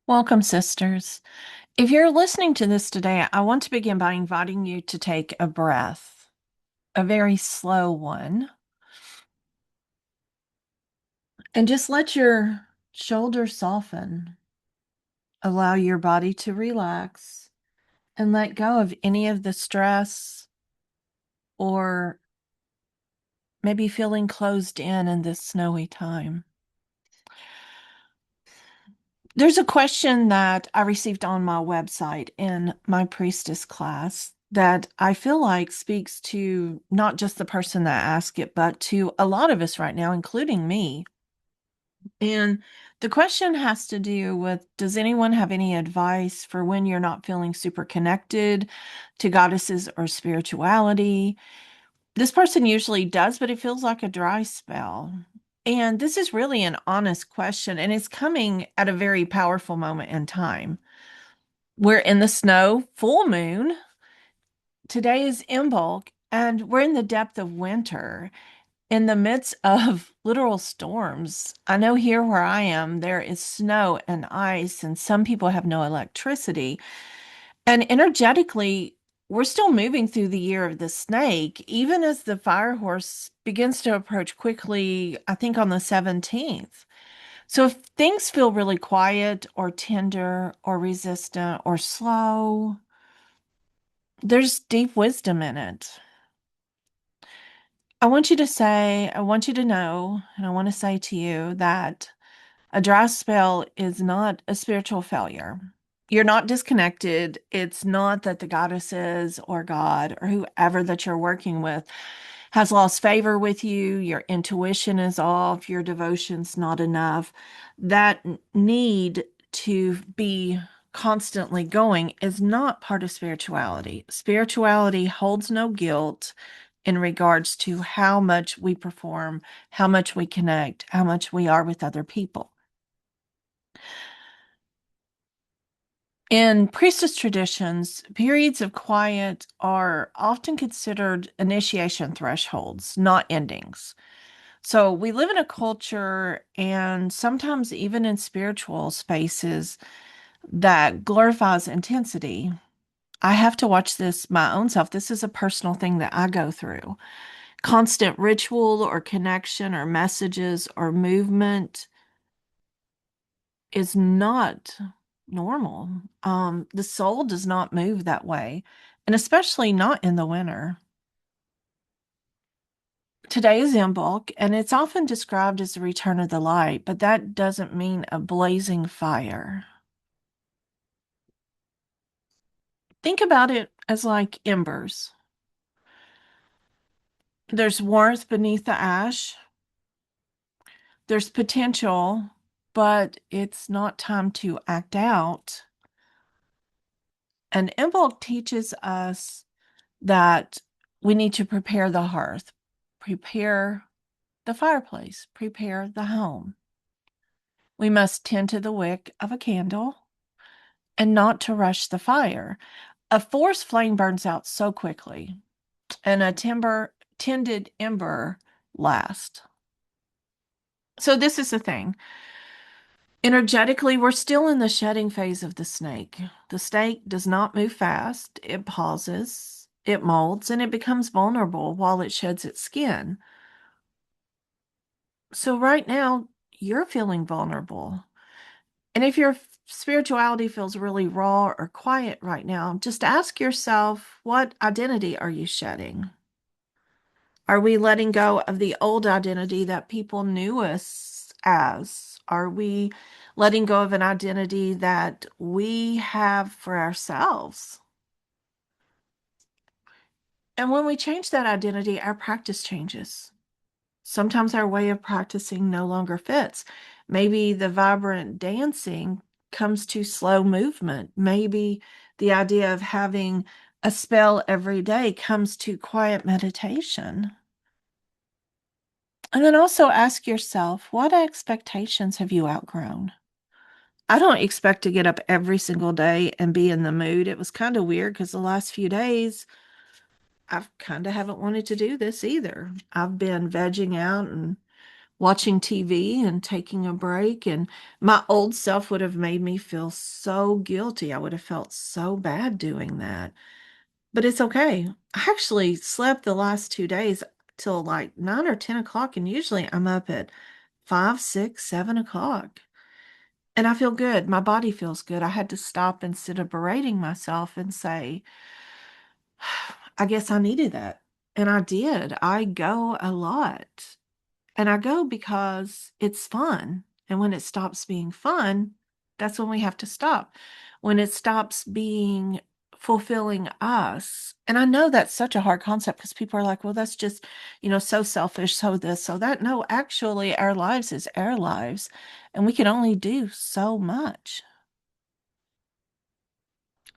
Welcome, sisters. If you're listening to this today, I want to begin by inviting you to take a breath, a very slow one, and just let your shoulders soften. Allow your body to relax and let go of any of the stress or maybe feeling closed in this snowy time. There's a question that I received on my website in my priestess class that I feel like speaks to not just the person that asked it, but to a lot of us right now, including me. And the question has to do with, does anyone have any advice for when you're not feeling super connected to goddesses or spirituality? This person usually does, but it feels like a dry spell. And this is really an honest question, and it's coming at a very powerful moment in time. We're in the snow, full moon. Today is Imbolc, and we're in the depth of winter, in the midst of literal storms. I know here where I am, there is snow and ice, and some people have no electricity. And energetically, we're still moving through the year of the snake, even as the fire horse begins to approach quickly, I think on the 17th. So if things feel really quiet or tender or resistant or slow, there's deep wisdom in it. I want you to know, and I want to say to you that a dry spell is not a spiritual failure. You're not disconnected. It's not that the goddesses or God or whoever that you're working with has lost favor with you. Your intuition is off. Your devotion's not enough. That need to be constantly going is not part of spirituality. Spirituality holds no guilt in regards to how much we perform, how much we connect, how much we are with other people. In priestess traditions, periods of quiet are often considered initiation thresholds, not endings. So we live in a culture and sometimes even in spiritual spaces that glorifies intensity. I have to watch this my own self. This is a personal thing that I go through. Constant ritual or connection or messages or movement is not normal. The soul does not move that way, and especially not in the winter. Today is Imbolc, and it's often described as the return of the light, but that doesn't mean a blazing fire. Think about it as like embers. There's warmth beneath the ash, there's potential, but it's not time to act out. And Imbolc teaches us that we need to prepare the hearth, prepare the fireplace, prepare the home. We must tend to the wick of a candle and not to rush the fire. A forest flame burns out so quickly, and a tended ember lasts. So this is the thing. Energetically, we're still in the shedding phase of the snake. The snake does not move fast. It pauses, it molds, and it becomes vulnerable while it sheds its skin. So right now, you're feeling vulnerable. And if your spirituality feels really raw or quiet right now, just ask yourself, what identity are you shedding? Are we letting go of the old identity that people knew us as? Are we letting go of an identity that we have for ourselves? And when we change that identity, our practice changes. Sometimes our way of practicing no longer fits. Maybe the vibrant dancing comes to slow movement. Maybe the idea of having a spell every day comes to quiet meditation. And then also ask yourself, what expectations have you outgrown? I don't expect to get up every single day and be in the mood. It was kind of weird because the last few days, I've kind of haven't wanted to do this either. I've been vegging out and watching TV and taking a break. And my old self would have made me feel so guilty. I would have felt so bad doing that. But it's okay. I actually slept the last 2 days till like 9 or 10 o'clock, and usually I'm up at 5, 6, 7 o'clock. And I feel good. My body feels good. I had to stop instead of berating myself and say, I guess I needed that. And I did. I go a lot. And I go because it's fun. And when it stops being fun, that's when we have to stop. When it stops being fulfilling us. And I know that's such a hard concept because people are like, well, that's just, so selfish, so this, so that. No, actually, our lives is our lives. And we can only do so much.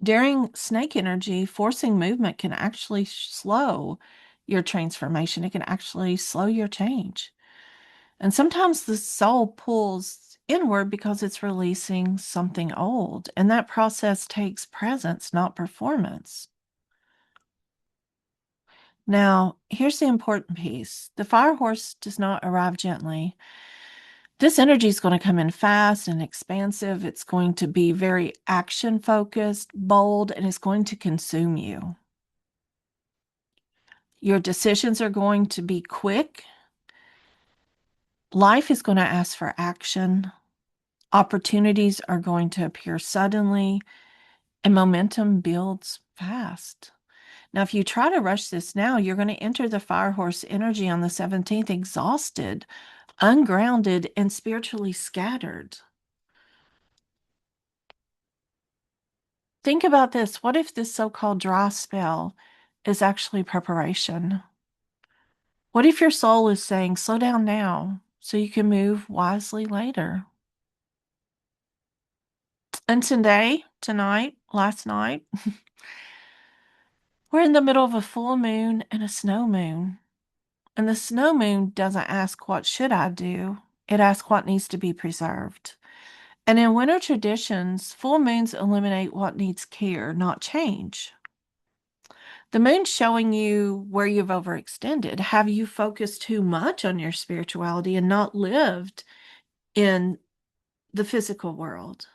During snake energy, forcing movement can actually slow your transformation. It can actually slow your change. And sometimes the soul pulls inward because it's releasing something old. And that process takes presence, not performance. Now, here's the important piece: the fire horse does not arrive gently. This energy is going to come in fast and expansive. It's going to be very action focused, bold, and it's going to consume you. Your decisions are going to be quick. Life is going to ask for action. Opportunities are going to appear suddenly, and momentum builds fast. Now, if you try to rush this now, you're going to enter the fire horse energy on the 17th exhausted, ungrounded, and spiritually scattered. Think about this. What if this so called dry spell is actually preparation? What if your soul is saying, slow down now so you can move wisely later? And today, tonight, last night, we're in the middle of a full moon and a snow moon. And the snow moon doesn't ask, what should I do? It asks what needs to be preserved. And in winter traditions, full moons illuminate what needs care, not change. The moon's showing you where you've overextended. Have you focused too much on your spirituality and not lived in the physical world?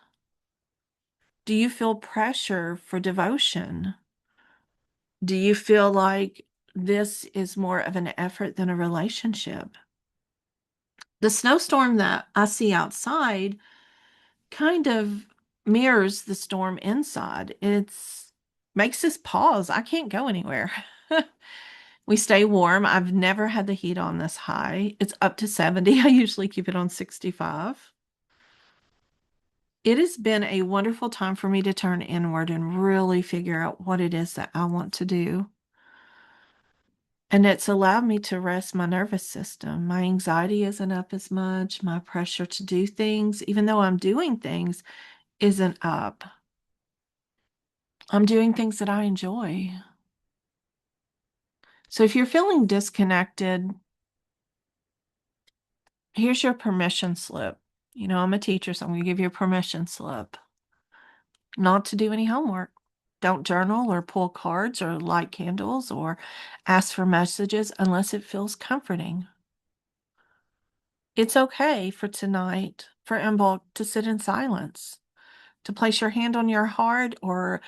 Do you feel pressure for devotion? Do you feel like this is more of an effort than a relationship? The snowstorm that I see outside kind of mirrors the storm inside. It's makes us pause. I can't go anywhere. We stay warm. I've never had the heat on this high. It's up to 70. I usually keep it on 65. It has been a wonderful time for me to turn inward and really figure out what it is that I want to do. And it's allowed me to rest my nervous system. My anxiety isn't up as much. My pressure to do things, even though I'm doing things, isn't up. I'm doing things that I enjoy. So if you're feeling disconnected, here's your permission slip. I'm a teacher, so I'm going to give you a permission slip not to do any homework. Don't journal or pull cards or light candles or ask for messages unless it feels comforting. It's okay for tonight for Imbolc to sit in silence, to place your hand on your heart or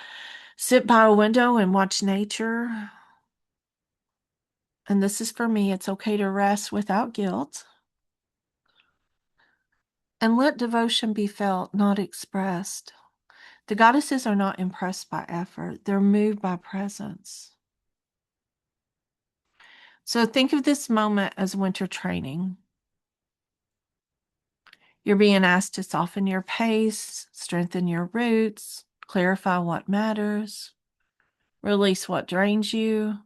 sit by a window and watch nature. And this is for me. It's okay to rest without guilt. And let devotion be felt, not expressed. The goddesses are not impressed by effort, they're moved by presence. So think of this moment as winter training. You're being asked to soften your pace, strengthen your roots, clarify what matters, release what drains you,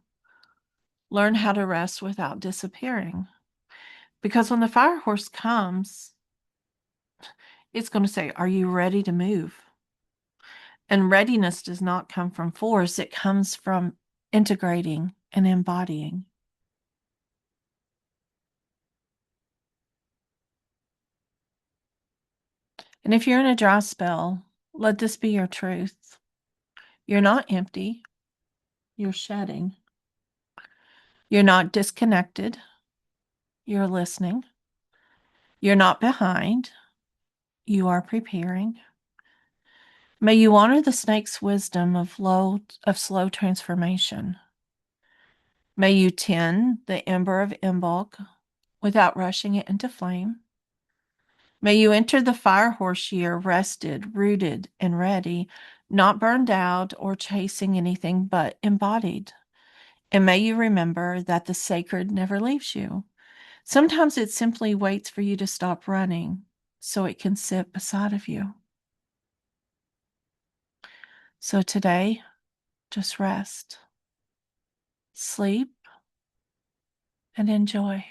learn how to rest without disappearing. Because when the fire horse comes, it's going to say, are you ready to move? And readiness does not come from force, it comes from integrating and embodying. And if you're in a dry spell, let this be your truth. You're not empty, you're shedding. You're not disconnected, you're listening. You're not behind. You are preparing. May you honor the snake's wisdom of slow transformation. May you tend the ember of Imbolc without rushing it into flame. May you enter the fire horse year rested, rooted, and ready, not burned out or chasing anything, but embodied. And may you remember that the sacred never leaves you. Sometimes it simply waits for you to stop running so it can sit beside of you. So today, just rest, sleep, and enjoy.